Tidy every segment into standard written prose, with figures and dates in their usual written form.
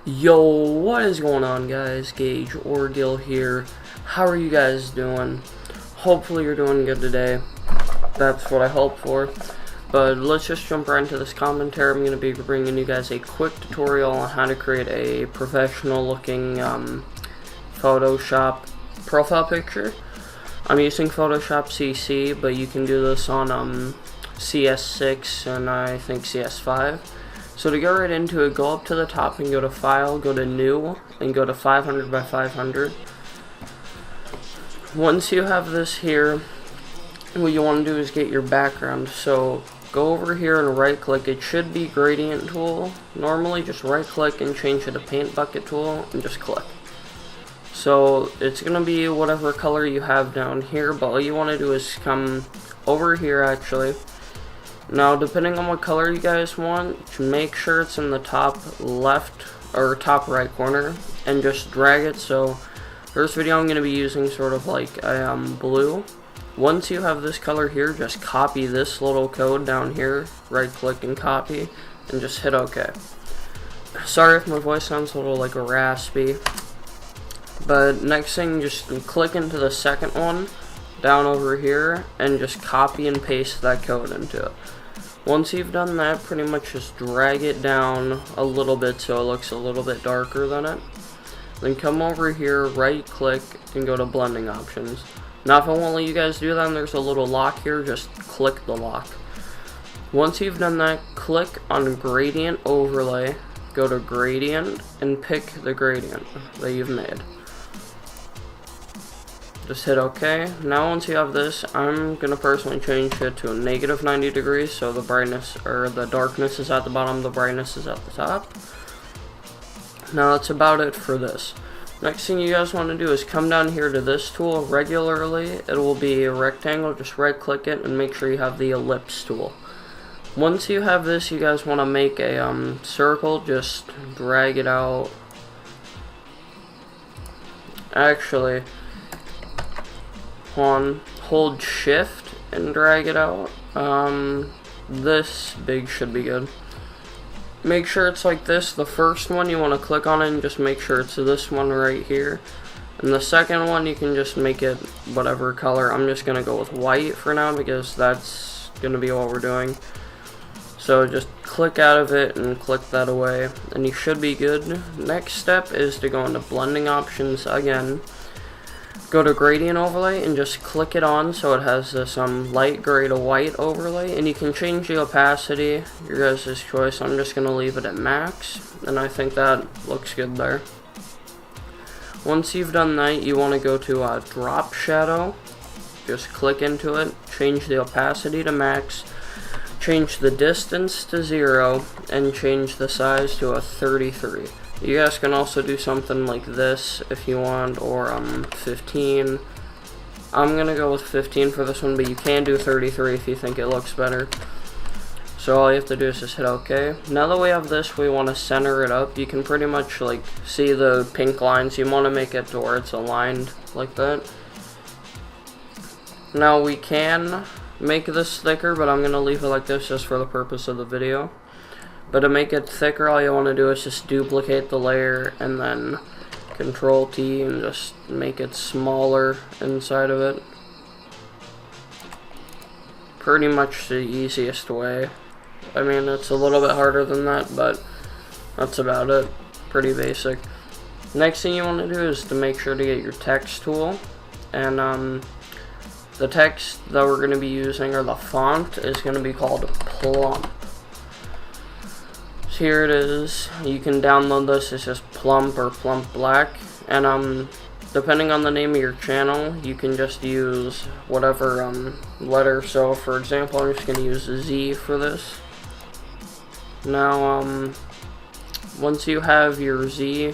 Yo, what is going on, guys? Gage Ordeal here. How are you guys doing? Hopefully you're doing good today. That's what I hope for. But let's just jump right into this commentary. I'm going to be bringing you guys a quick tutorial on how to create a professional looking Photoshop profile picture. I'm using Photoshop CC, but you can do this on CS6 and I think CS5. So to get right into it, go up to the top and go to File, go to New, and go to 500 by 500. Once you have this here, what you want to do is get your background. So go over here and right click. It should be Gradient Tool. Normally just right click and change it to Paint Bucket Tool and just click. So it's going to be whatever color you have down here, but all you want to do is come over here actually. Now, depending on what color you guys want, make sure it's in the top left or top right corner and just drag it. So, first video I'm going to be using sort of like a blue. Once you have this color here, just copy this little code down here, right click and copy, and just hit OK. Sorry if my voice sounds a little like raspy, but next thing, just click into the second one down over here and just copy and paste that code into it. Once you've done that, pretty much just drag it down a little bit so it looks a little bit darker than it. Then come over here, right click, and go to blending options. Now if I won't let you guys do that and there's a little lock here, just click the lock. Once you've done that, click on gradient overlay, go to gradient, and pick the gradient that you've made. Just hit OK. Now once you have this, I'm going to personally change it to a negative 90 degrees so the brightness or the darkness is at the bottom, the brightness is at the top. Now that's about it for this. Next thing you guys want to do is come down here to this tool regularly. It will be a rectangle, just right click it and make sure you have the ellipse tool. Once you have this, you guys want to make a circle, just drag it out. Actually, hold shift and drag it out. This big should be good. Make sure it's like this. The first one you want to click on it and just make sure it's this one right here, and the second one you can just make it whatever color. I'm just gonna go with white for now because that's gonna be what we're doing. So just click out of it and click that away and you should be good. Next step is to go into blending options again. Go to gradient overlay and just click it on so it has this light gray to white overlay, and you can change the opacity, your guys' choice. I'm just going to leave it at max, and I think that looks good there. Once you've done that, you want to go to drop shadow, just click into it, change the opacity to max, change the distance to 0, and change the size to a 33. You guys can also do something like this if you want, or 15. I'm gonna go with 15 for this one, but you can do 33 if you think it looks better. So all you have to do is just hit OK. Now that we have this, we want to center it up. You can pretty much like see the pink lines. You want to make it to where it's aligned like that. Now we can make this thicker, but I'm gonna leave it like this just for the purpose of the video. But to make it thicker, all you want to do is just duplicate the layer and then Control T and just make it smaller inside of it. Pretty much the easiest way. I mean, it's a little bit harder than that, but that's about it. Pretty basic. Next thing you want to do is to make sure to get your text tool. And the text that we're going to be using, or the font, is going to be called Plump. Here it is. You can download this. It's just Plump or Plump Black, and depending on the name of your channel, you can just use whatever letter. So for example, I'm just going to use Z for this. Now once you have your Z,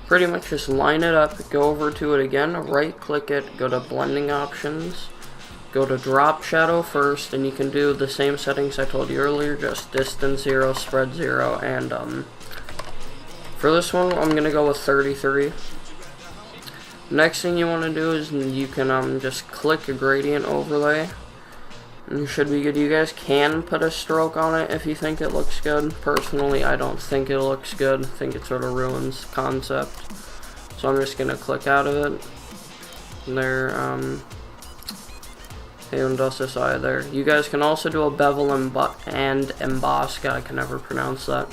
pretty much just line it up, go over to it again, right click it, go to blending options, go to drop shadow first, and you can do the same settings I told you earlier, just distance 0, spread 0, and for this one I'm going to go with 33. Next thing you want to do is you can just click a gradient overlay, And you should be good. You guys can put a stroke on it if you think it looks good. Personally, I don't think it looks good. I think it sort of ruins the concept. So I'm just gonna click out of it. There, and does this eye there. You guys can also do a bevel and emboss. God, I can never pronounce that.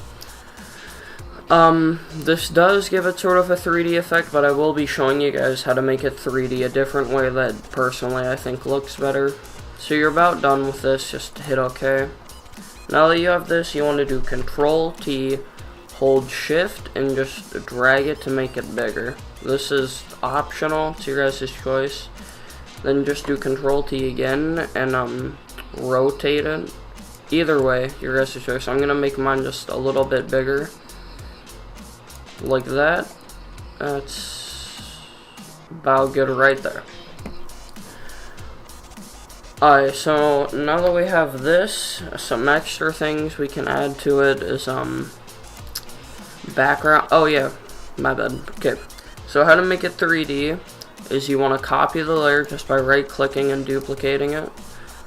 This does give it sort of a 3D effect, but I will be showing you guys how to make it 3D a different way that personally I think looks better. So you're about done with this, just hit OK. Now that you have this, you want to do Control T, hold Shift, and just drag it to make it bigger. This is optional, it's your guys' choice. Then just do Control T again and rotate it. Either way, your guys' choice. I'm gonna make mine just a little bit bigger. Like that. That's about good right there. Alright, so now that we have this, some extra things we can add to it is background. Oh yeah, my bad. Okay, so how to make it 3D is you want to copy the layer just by right clicking and duplicating it.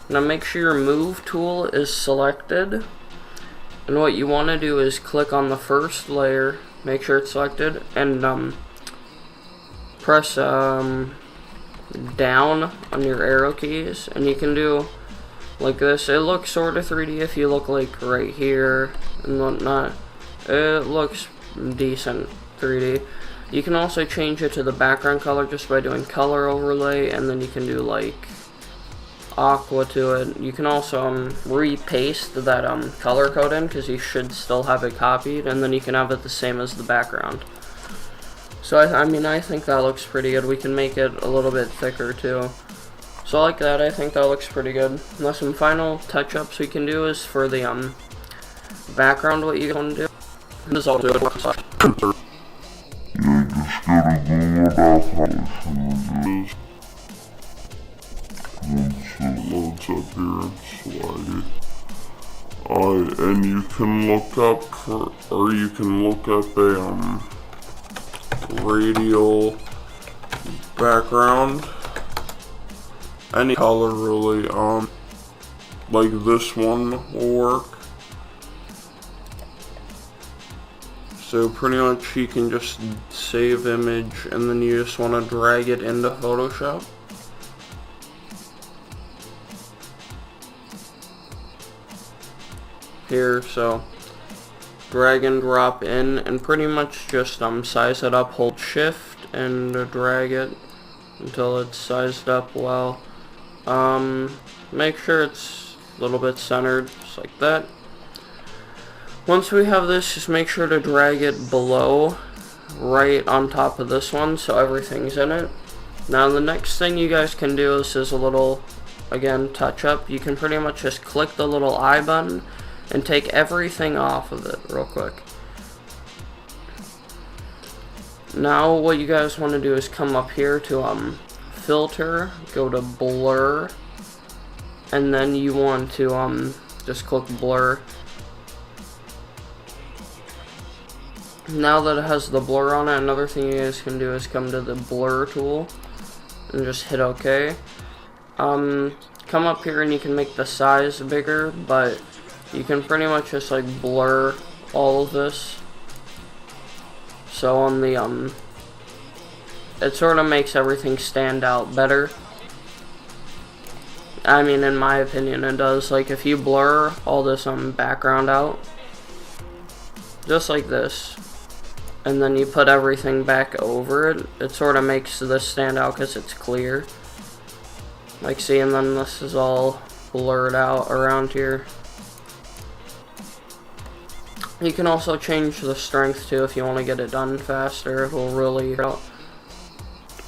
Now make sure your move tool is selected, and what you want to do is click on the first layer, make sure it's selected, and press down on your arrow keys, and you can do like this. It looks sort of 3D if you look like right here and whatnot. It looks decent 3D. You can also change it to the background color just by doing color overlay, and then you can do like aqua to it. You can also repaste that color code in, because you should still have it copied, and then you can have it the same as the background. So I mean, I think that looks pretty good. We can make it a little bit thicker too. So like that, I think that looks pretty good. Now some final touch-ups we can do is for the background. What you want to do is all do it. Loads up here and slide it. And you can look up a radial background, any color really, like this one will work. So pretty much you can just save image, and then you just want to drag it into Photoshop. Here, so drag and drop in, and pretty much just size it up, hold Shift, and drag it until it's sized up well. Make sure it's a little bit centered, just like that. Once we have this, just make sure to drag it below, right on top of this one, so everything's in it. Now the next thing you guys can do, this is a little, again, touch up. You can pretty much just click the little eye button and take everything off of it real quick. Now what you guys want to do is come up here to filter, go to blur, and then you want to just click blur. Now that it has the blur on it, another thing you guys can do is come to the blur tool and just hit OK. Come up here and you can make the size bigger, but you can pretty much just like blur all of this. So on the it sort of makes everything stand out better. I mean, in my opinion, it does. Like if you blur all this background out, just like this, and then you put everything back over it, it sort of makes this stand out because it's clear. Like, see, and then this is all blurred out around here. You can also change the strength too if you want to get it done faster. It will really help.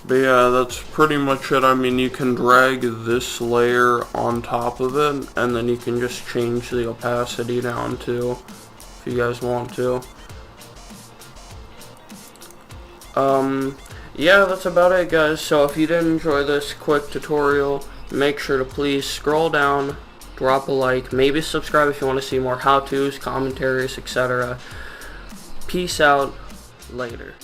But yeah, that's pretty much it. I mean, you can drag this layer on top of it, and then you can just change the opacity down too, if you guys want to. Yeah, that's about it, guys. So if you did enjoy this quick tutorial, make sure to please scroll down, drop a like, maybe subscribe if you want to see more how-tos, commentaries, etc. Peace out. Later.